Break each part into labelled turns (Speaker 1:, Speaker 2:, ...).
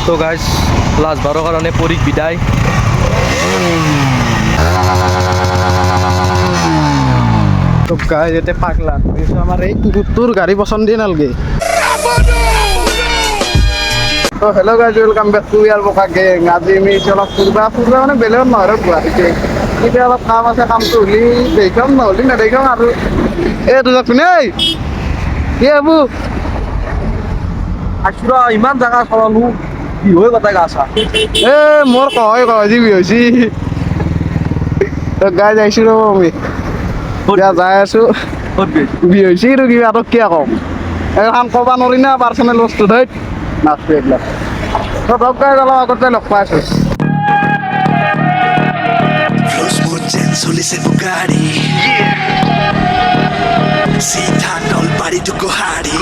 Speaker 1: তো guys last বারো কারণে পরিক বিদায়।
Speaker 2: তো গাইস এতে পাগলা আমার এই কুকুরটোর গাড়ি পছন্দ দিয়ে নালগে। তো hello' guys welcome back to your বোকা গেং। আজি আমি অলপ ফুৰবা মানে বেলেগত নহয় আৰু গুৱাহাটীতে এতিয়া অলপ কাম আছে, কামটো হ'লি দেখাম নহ'লি নেদেখাম আৰু এই তোক কোনে কি আবু
Speaker 1: আছুৰা ইমান জাগা চলালো কি হৈ গোটাই গা চা
Speaker 2: এ মোৰ কয় যি হৈছে। তো গাইজ আহিছোঁ ৰ'ব আমি এতিয়া যাই আছোঁ হৈছে আৰু কিবা আৰু কিয় কম এখন ক'ব নোৱাৰি না পাৰ্চনেল বস্তু ধৈত নাচটো এইবিলাক। তো ধৰক গাইজ অলপ আগতে লগ পাই আছোঁ।
Speaker 3: চলিছে বুগাড়ি সিধা নলবাৰী টু গুৱাহাটী।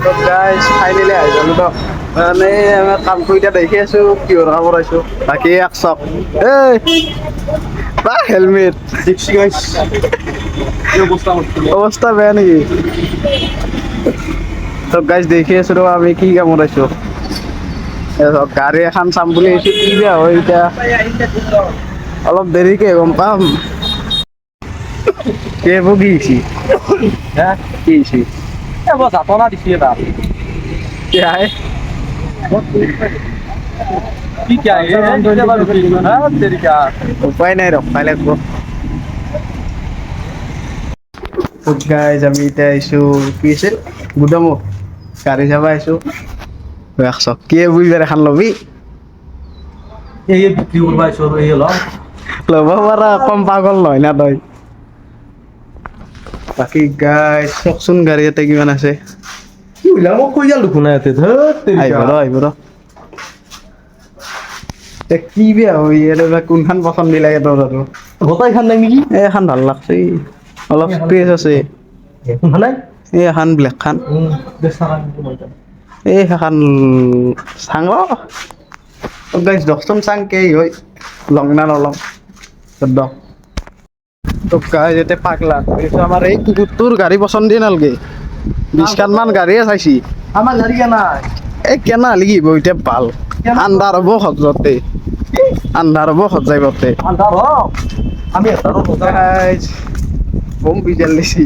Speaker 2: তো গাইজ ফাইনেলি আহি গ'লো তো মানে আমাৰ কামটো এতিয়া দেখি আছোঁ কিহৰ কাম কৰাইছোঁ। বাকী এক চক বা হেলমেট অৱস্থা বেয়া নেকি? তো গাইজ দেখি আছোঁ ৰ আমি কি কাম কৰাইছোঁ। গাড়ী এখন চাম বুলি আহিছোঁ, কি বেয়া হয় এতিয়া অলপ দেৰিকে গম পাম। এইবোৰ কি হৈছে কি হৈছে
Speaker 1: এবাৰ যাতনা দিছে এটা
Speaker 2: কিয়াই
Speaker 1: কি তেৰিকা
Speaker 2: উপায় নাই ৰখাই লাগিব। গাইজ আমি এতিয়া আহিছোঁ কি আছিল গুদামত গাড়ী চাব আহিছোঁ। একশ কি বুঝবার এখন লবি
Speaker 1: এই বিক্ৰী কৰিব আহিছোঁ আৰু এই অলপ
Speaker 2: ল'ব পাৰা কম পাগল নহয় না তই। বাকী গাইজ চাওকচোন গাড়ী ইয়াতে কিমান আছে।
Speaker 1: কি বোলে মোক কৈ যাল দেখোন ইয়াতে
Speaker 2: আহিব ৰ আহিব ৰ কি বেয়া হৈ কোনখন পচন্দ দিলাগে তোৰ আৰু
Speaker 1: গোটাই খান নাই নেকি
Speaker 2: এইখন ভাল লাগছে অলপ স্পেচ আছে।
Speaker 1: নাই
Speaker 2: এই এখন ব্লেক খান এই সেইখন চাং ৰ গাইজ দহজন চাং কেই হয় লং না নলং দহ। তো গাইজ এতে পাগলা আমাৰ এই কুকুৰটোৰ গাড়ী পচন্দ দিয়ে নালগে 20খানমান গাড়ীয়ে চাইছি।
Speaker 1: আমাৰ গাড়ী নাই
Speaker 2: এই কেনা লাগি এতিয়া ভাল আন্ধাৰ হ'ব সজতে আন্ধাৰ হ'ব সজাই বতে
Speaker 1: আন্ধাৰ হওক আমি
Speaker 2: গাইজ বম বিজাল দিছি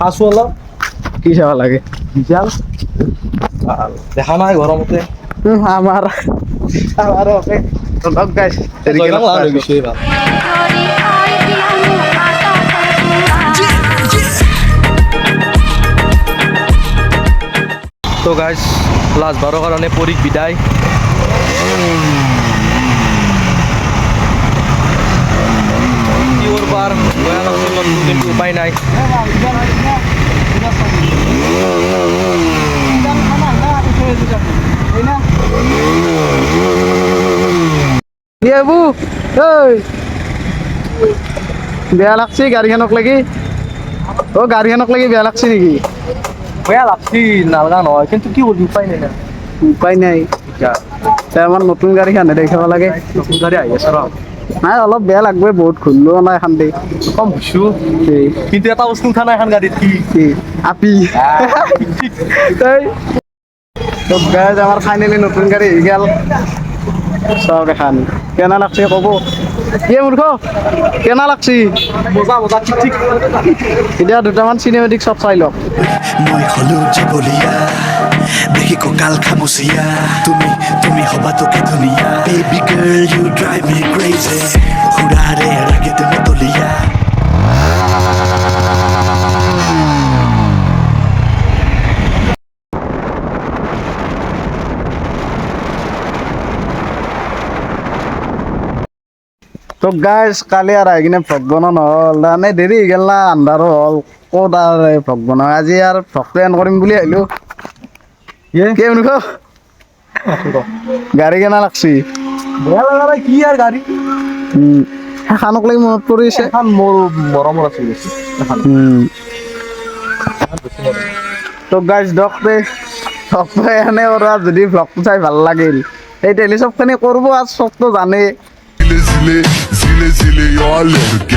Speaker 1: আছোঁ অলপ
Speaker 2: কি চাব লাগে
Speaker 1: বিশাল দেখা নাই গৰমতে
Speaker 2: আমাৰ ওকে লগ গাইজ
Speaker 1: তো গাইজ লাস্ট বারো কারণে পরিক বিদায়। কি করবার দয়া লাগছে কিন্তু উপায় নাই।
Speaker 2: বেয়া লাগছে গাড়ীখনক লাগি গাড়ীখনক লাগি বেয়া লাগছে নেকি?
Speaker 1: বেয়া লাগছি নালগা নহয় কিন্তু কি করবি উপায় নাই না
Speaker 2: উপায় নাই আমাৰ নতুন গাড়ীখন দেখাব লাগে।
Speaker 1: নতুন গাড়ী আহি আছে ৰ
Speaker 2: নাই অলপ বেয়া লাগবে বহুত ঘূৰিলেও নাই এখন দে
Speaker 1: কম বুজছো কিন্তু এটা বস্তু উঠা নাই এখন গাড়ীত
Speaker 2: কি আপি গাইজ আমাৰ ফাইনেলি নতুন গাড়ী আহি গেল চাওক এখন কেনা লাগছে ক'ব কি মূৰ্খ কেনা লাগছি
Speaker 1: মজা মজা ঠিক ঠিক
Speaker 2: এতিয়া দুটামান চিনেমেটিক চব চাই লওক।
Speaker 3: মই হলো জবলীয়া দেখি কঁকাল খামুচিয়া তুমি তুমি হবা তোকে ধুনীয়া বেবি গাৰ্ল ইউ ড্ৰাইভ মি ক্ৰেজি সুৰাৰে ৰাগে তুমি তলিয়া।
Speaker 2: তো গাইজ কালি আৰু আহি কিনে ভ্লগ বনোৱা নহ'ল তাৰমানে দেৰি হৈ গ'ল না আন্ধাৰো হ'ল ক'ত আৰু ভ্লগ বনাওঁ আজি আৰু ভ্লগটো এন কৰিম বুলি আহিলোঁ। কি মূৰ্খ গাড়ী কেনা লাগছি
Speaker 1: বেয়া লগা নাই কি আৰু গাড়ী
Speaker 2: সেইখনক লাগি মনত পৰিছে
Speaker 1: এখন মোৰ মৰমৰ আছিল
Speaker 2: তো গাইজ দক দে এনে আৰু যদি ভ্লগটো চাই ভাল লাগিল এই টেলি চবখিনি কৰিব আৰু চবটো জানেই
Speaker 4: Zile, zile, zile, zile, eu alerg,